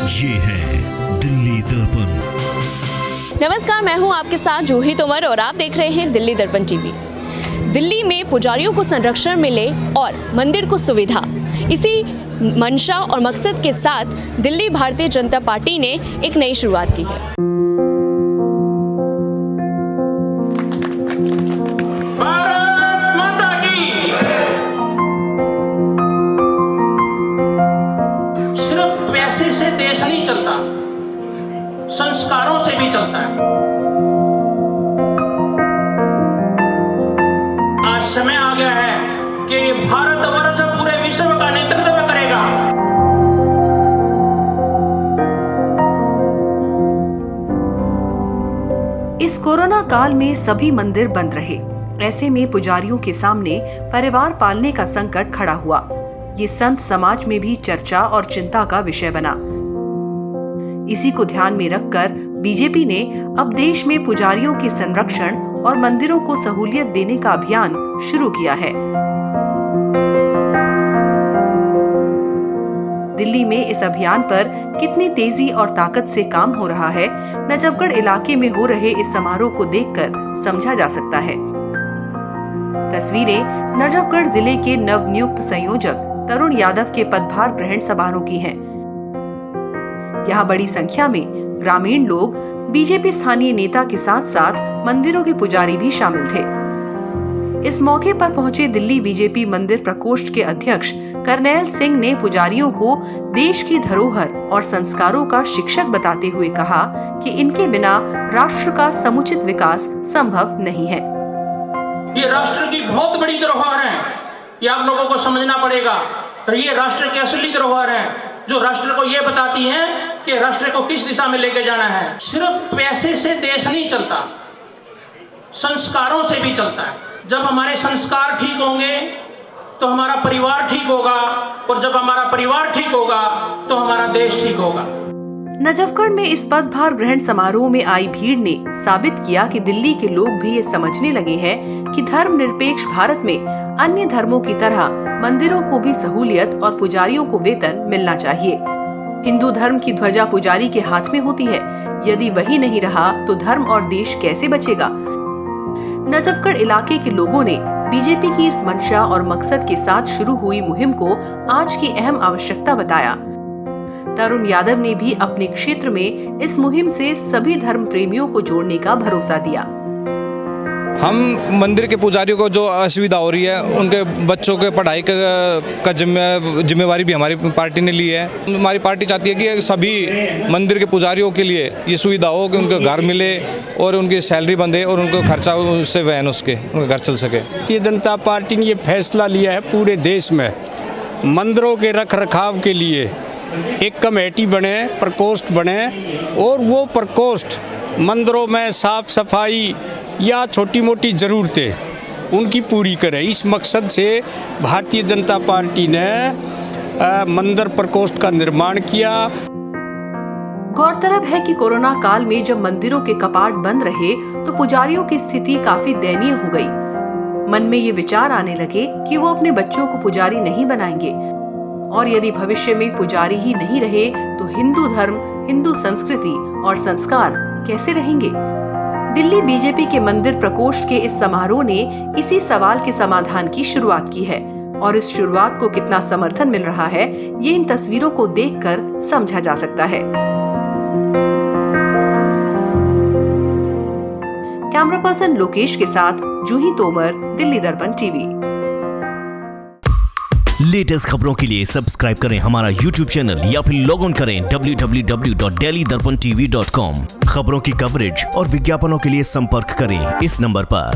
ये है दिल्ली दर्पण। नमस्कार, मैं हूं आपके साथ जूही तोमर और आप देख रहे हैं दिल्ली दर्पण टीवी। दिल्ली में पुजारियों को संरक्षण मिले और मंदिर को सुविधा, इसी मंशा और मकसद के साथ दिल्ली भारतीय जनता पार्टी ने एक नई शुरुआत की है। भारत माता की। सिर्फ पैसे से देश नहीं चलता, संस्कारों से भी चलता है। आज समय आ गया है कि भारतवर्ष पूरे विश्व का नेतृत्व करेगा। इस कोरोना काल में सभी मंदिर बंद रहे। ऐसे में पुजारियों के सामने परिवार पालने का संकट खड़ा हुआ। ये संत समाज में भी चर्चा और चिंता का विषय बना। इसी को ध्यान में रखकर बीजेपी ने अब देश में पुजारियों के संरक्षण और मंदिरों को सहूलियत देने का अभियान शुरू किया है। दिल्ली में इस अभियान पर कितनी तेजी और ताकत से काम हो रहा है, नजफगढ़ इलाके में हो रहे इस समारोह को देखकर समझा जा सकता है। तस्वीरें नजफगढ़ जिले के नवनियुक्त संयोजक तरुण यादव के पदभार ग्रहण समारोह की हैं। यहाँ बड़ी संख्या में ग्रामीण लोग, बीजेपी स्थानीय नेता के साथ साथ मंदिरों के पुजारी भी शामिल थे। इस मौके पर पहुंचे दिल्ली बीजेपी मंदिर प्रकोष्ठ के अध्यक्ष करनैल सिंह ने पुजारियों को देश की धरोहर और संस्कारों का शिक्षक बताते हुए कहा कि इनके बिना राष्ट्र का समुचित विकास संभव नहीं है। ये राष्ट्र की बहुत बड़ी धरोहर है, ये आप लोगों को समझना पड़ेगा। और ये राष्ट्र की असली धरोहर है, जो राष्ट्र को ये बताती है कि राष्ट्र को किस दिशा में लेके जाना है। सिर्फ पैसे से देश नहीं चलता, संस्कारों से भी चलता है। जब हमारे संस्कार ठीक होंगे तो हमारा परिवार ठीक होगा, और जब हमारा परिवार ठीक होगा तो हमारा देश ठीक होगा। नजफगढ़ में इस पदभार ग्रहण समारोह में आई भीड़ ने साबित किया कि दिल्ली के लोग भी ये समझने लगे हैं कि धर्मनिरपेक्ष भारत में अन्य धर्मों की तरह मंदिरों को भी सहूलियत और पुजारियों को वेतन मिलना चाहिए। हिंदू धर्म की ध्वजा पुजारी के हाथ में होती है। यदि वही नहीं रहा तो धर्म और देश कैसे बचेगा? नजफगढ़ इलाके के लोगों ने बीजेपी की इस मंशा और मकसद के साथ शुरू हुई मुहिम को आज की अहम आवश्यकता बताया। तरुण यादव ने भी अपने क्षेत्र में इस मुहिम से सभी धर्म प्रेमियों को जोड़ने का भरोसा दिया। हम मंदिर के पुजारियों को जो असुविधा हो रही है, उनके बच्चों के पढ़ाई का जिम्मेवारी भी हमारी पार्टी ने ली है। हमारी पार्टी चाहती है कि सभी मंदिर के पुजारियों के लिए ये सुविधा हो कि उनको घर मिले और उनकी सैलरी बंधे और उनको खर्चा उससे वहन उनका घर चल सके। भारतीय जनता पार्टी ने ये फैसला लिया है पूरे देश में मंदिरों के रख रखाव के लिए एक कमेटी बने, प्रकोष्ठ बने, और वो प्रकोष्ठ मंदिरों में साफ सफाई या छोटी मोटी ज़रूरतें उनकी पूरी करे। इस मकसद से भारतीय जनता पार्टी ने मंदिर प्रकोष्ठ का निर्माण किया। गौरतलब है कि कोरोना काल में जब मंदिरों के कपाट बंद रहे तो पुजारियों की स्थिति काफी दयनीय हो गई। मन में ये विचार आने लगे कि वो अपने बच्चों को पुजारी नहीं बनाएंगे, और यदि भविष्य में पुजारी ही नहीं रहे तो हिंदू धर्म, हिंदू संस्कृति और संस्कार कैसे रहेंगे? दिल्ली बीजेपी के मंदिर प्रकोष्ठ के इस समारोह ने इसी सवाल के समाधान की शुरुआत की है, और इस शुरुआत को कितना समर्थन मिल रहा है ये इन तस्वीरों को देखकर समझा जा सकता है। कैमरा पर्सन लोकेश के साथ जूही तोमर, दिल्ली दर्पण टीवी। लेटेस्ट खबरों के लिए सब्सक्राइब करें हमारा YouTube चैनल या फिर लॉग ऑन करें www.delhidarpantv.com। खबरों की कवरेज और विज्ञापनों के लिए संपर्क करें इस नंबर पर।